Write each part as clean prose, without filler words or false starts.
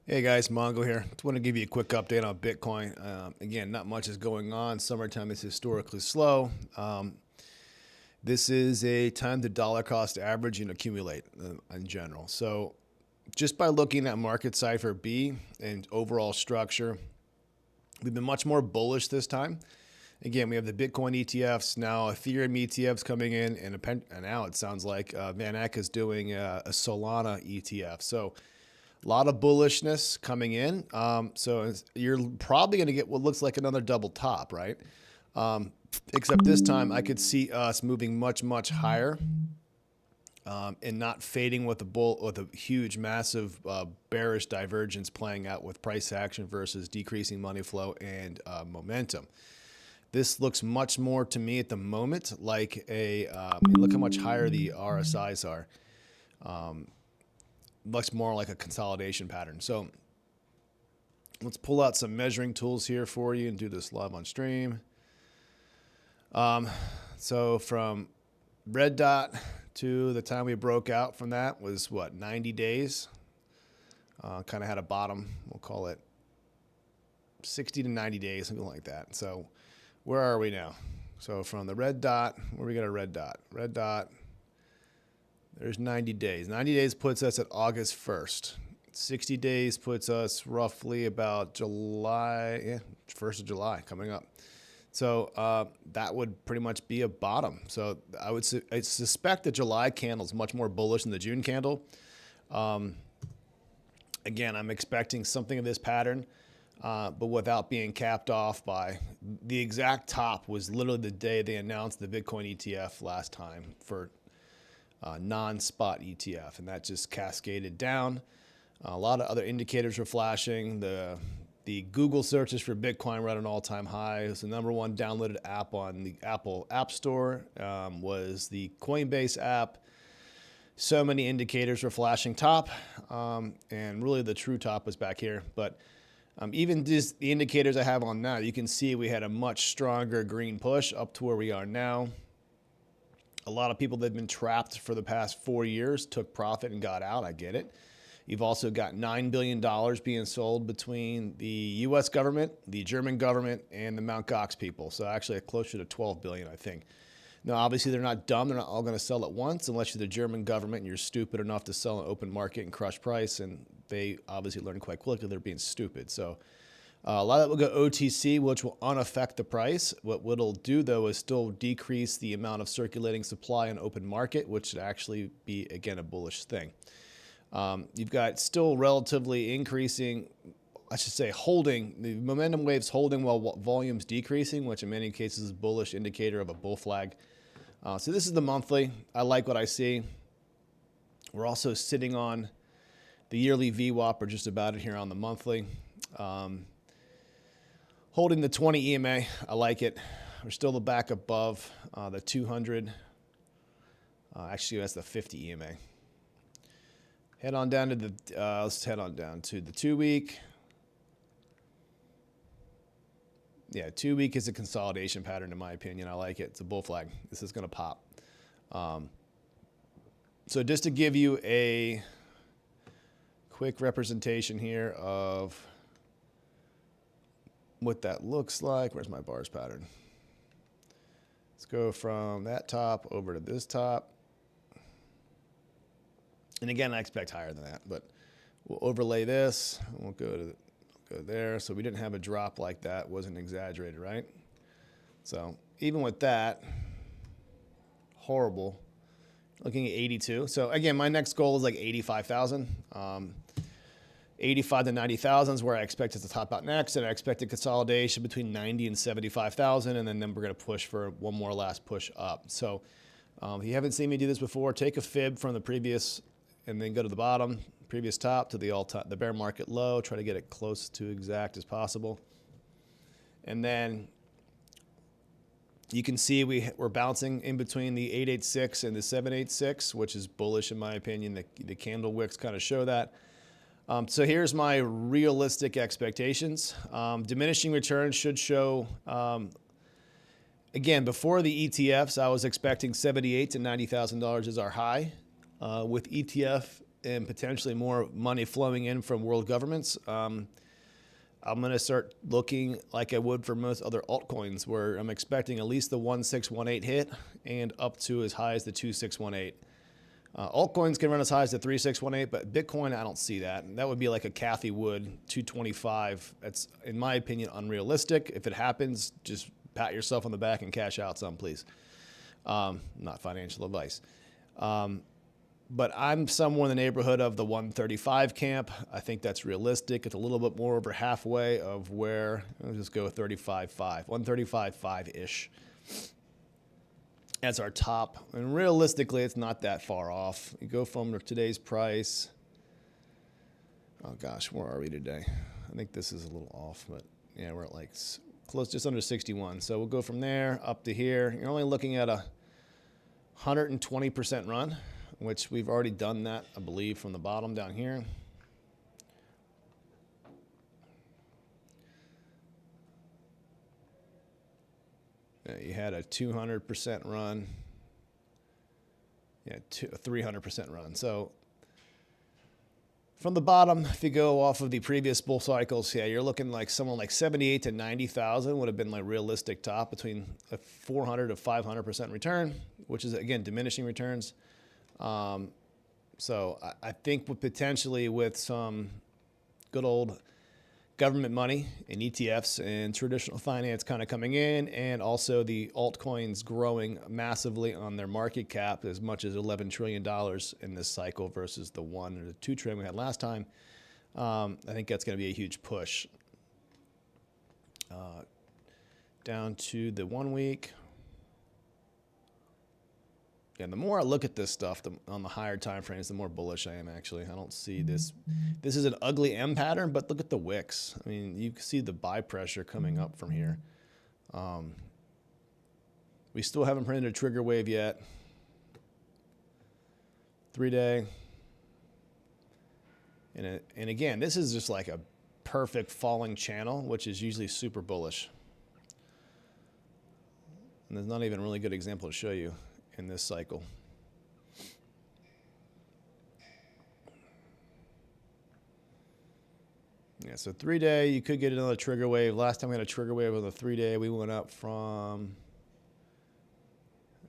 Hey guys, Mongo here. Just want to give you a quick update on Bitcoin. Again, not much is going on. Summertime is historically slow. This is a time to dollar cost average and accumulate in general. So, just by looking at market cipher B and overall structure, we've been much more bullish this time. Again, we have the Bitcoin ETFs now, Ethereum ETFs coming in, and now it sounds like Van Eck is doing a Solana ETF. So a lot of bullishness coming in. So you're probably going to get what looks like another double top, right? Except this time I could see us moving much, much higher and not fading with a huge, massive bearish divergence playing out with price action versus decreasing money flow and momentum. This looks much more to me at the moment like look how much higher the RSIs are. Looks more like a consolidation pattern. So let's pull out some measuring tools here for you and do this live on stream. So from red dot to the time we broke out from that was what, 90 days? Kind of had a bottom, we'll call it 60 to 90 days, something like that. So where are we now? So from the red dot, where we got a red dot? Red dot, there's 90 days. 90 days puts us at August 1st. 60 days puts us roughly about July, 1st of July coming up. So that would pretty much be a bottom. So I suspect the July candle is much more bullish than the June candle. Again, I'm expecting something of this pattern, but without being capped off by the exact top was literally the day they announced the Bitcoin ETF last time for non-spot ETF, and that just cascaded down. A lot of other indicators were flashing. The Google searches for Bitcoin were at an all-time high. It was the number one downloaded app on the Apple App Store, was the Coinbase app. So many indicators were flashing top, and really the true top was back here. But even just the indicators I have on now, you can see we had a much stronger green push up to where we are now. A lot of people that have been trapped for the past 4 years took profit and got out. I get it. You've also got $9 billion being sold between the U.S. government, the German government, and the Mt. Gox people. So actually closer to 12 billion, I think. Now, obviously, they're not dumb. They're not all going to sell at once unless you're the German government and you're stupid enough to sell an open market and crush price. And they obviously learned quite quickly they're being stupid. So a lot of that will go OTC, which will unaffect the price. What it'll do, though, is still decrease the amount of circulating supply in open market, which should actually be, again, a bullish thing. You've got still relatively increasing, I should say, holding, the momentum waves holding while volume's decreasing, which in many cases is a bullish indicator of a bull flag. So this is the monthly. I like what I see. We're also sitting on the yearly VWAP, or just about it here on the monthly. Holding the 20 EMA, I like it. We're still back above the 200. Actually, that's the 50 EMA. Head on down to the, let's head on down to the 2 week. Yeah, 2 week is a consolidation pattern in my opinion. I like it. It's a bull flag. This is going to pop. So just to give you a quick representation here of what that looks like. Where's my bars pattern? Let's go from that top over to this top. And again, I expect higher than that, but we'll overlay this. We'll go there. So we didn't have a drop like that. Wasn't exaggerated, right? So even with that, horrible. Looking at 82. So again, my next goal is like 85,000. 85 to 90,000 is where I expect it to top out next, and I expect a consolidation between 90 and 75,000, and then we're going to push for one more last push up. So if you haven't seen me do this before, take a fib from the previous, and then go to the bottom, previous top to the bear market low. Try to get it close to exact as possible, and then you can see we're bouncing in between the 886 and the 786, which is bullish in my opinion. The candle wicks kind of show that. So here's my realistic expectations. Diminishing returns should show, again, before the ETFs, I was expecting $78,000 to $90,000 as our high. With ETF and potentially more money flowing in from world governments, I'm going to start looking like I would for most other altcoins, where I'm expecting at least the 1618 hit and up to as high as the 2618. Altcoins can run as high as the 3618, but Bitcoin, I don't see that. And that would be like a Cathie Wood 225. That's, in my opinion, unrealistic. If it happens, just pat yourself on the back and cash out some, please. Not financial advice. But I'm somewhere in the neighborhood of the 135 camp. I think that's realistic. It's a little bit more over halfway of where, let's just go 35.5, 135.5-ish. That's our top. And realistically, it's not that far off. You go from today's price. Oh gosh, where are we today? I think this is a little off, but yeah, we're at like close, just under 61. So we'll go from there up to here. You're only looking at a 120% run, which we've already done that, I believe, from the bottom down here. You had a 200% run. Yeah, a 300% run. So from the bottom, if you go off of the previous bull cycles, yeah, you're looking like someone like 78 to 90,000 would have been like realistic top, between a 400 to 500% return, which is, again, diminishing returns. So I think potentially with some good old government money and ETFs and traditional finance kind of coming in, and also the altcoins growing massively on their market cap as much as $11 trillion in this cycle versus the 1 or the 2 trillion we had last time, I think that's going to be a huge push. Down to the 1 week. Yeah, the more I look at this stuff on the higher time frames, the more bullish I am, actually. I don't see this. This is an ugly M pattern, but look at the wicks. I mean, you can see the buy pressure coming up from here. We still haven't printed a trigger wave yet. 3-day. And again, this is just like a perfect falling channel, which is usually super bullish. And there's not even a really good example to show you in this cycle. Yeah, so 3-day, you could get another trigger wave. Last time we had a trigger wave on the 3-day, we went up from,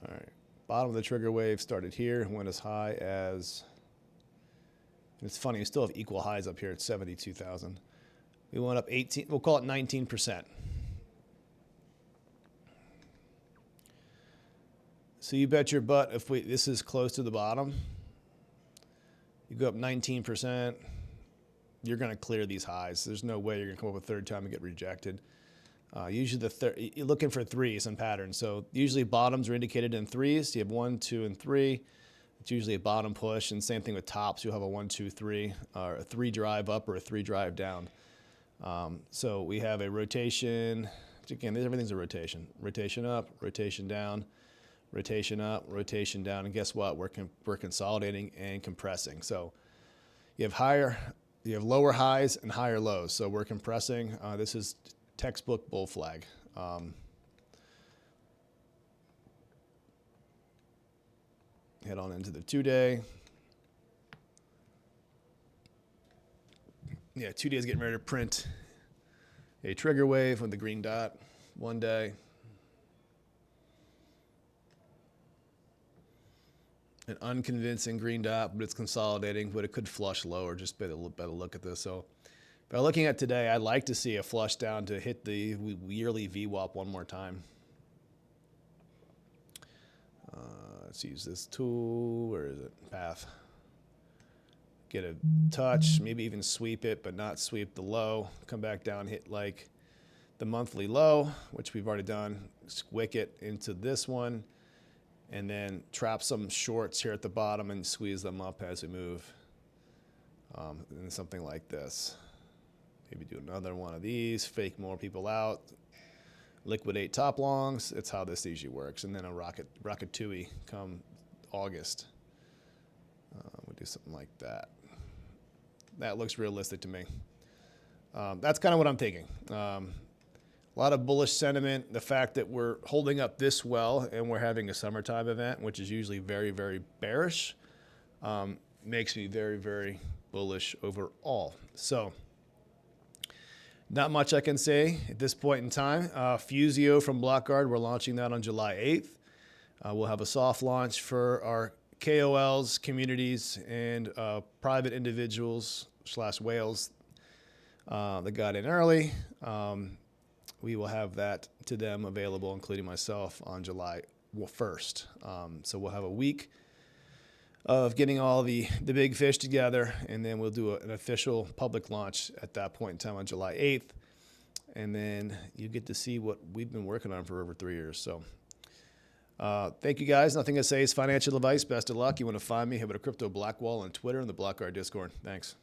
all right, bottom of the trigger wave started here, went as high as, it's funny, we still have equal highs up here at 72,000. We went up 18, we'll call it 19%. So you bet your butt if this is close to the bottom, you go up 19%, you're going to clear these highs. There's no way you're going to come up a third time and get rejected. Usually you're looking for threes and patterns. So usually bottoms are indicated in threes. You have 1, 2, and 3. It's usually a bottom push, and same thing with tops. You'll have a 1, 2, 3, or a 3 drive up or a 3 drive down. So we have a rotation. Again, everything's a rotation. Rotation up, rotation down. Rotation up, rotation down, and guess what? We're consolidating and compressing. So you have lower highs and higher lows. So we're compressing. This is textbook bull flag. Head on into the 2-day. Yeah, 2 days getting ready to print a trigger wave with the green dot. 1 day. An unconvincing green dot, but it's consolidating, but it could flush lower. Just better look at this. So by looking at today, I'd like to see a flush down to hit the yearly VWAP one more time. Let's use this tool. Where is it? Path. Get a touch, maybe even sweep it, but not sweep the low. Come back down, hit like the monthly low, which we've already done. Wick it into this one. And then trap some shorts here at the bottom and squeeze them up as we move. And something like this. Maybe do another one of these, fake more people out, liquidate top longs. It's how this usually works. And then a rocket tui come August. We'll do something like that. That looks realistic to me. That's kind of what I'm thinking. A lot of bullish sentiment. The fact that we're holding up this well and we're having a summertime event, which is usually very, very bearish, makes me very, very bullish overall. So not much I can say at this point in time. Fusio from Blackguard, we're launching that on July 8th. We'll have a soft launch for our KOLs, communities, and private individuals / whales that got in early. We will have that to them available, including myself, on July 1st. So we'll have a week of getting all the big fish together, and then we'll do an official public launch at that point in time on July 8th. And then you get to see what we've been working on for over 3 years. So thank you, guys. Nothing to say is financial advice. Best of luck. You want to find me, head over to Crypto Blackwall on Twitter and the Blackguard Discord. Thanks.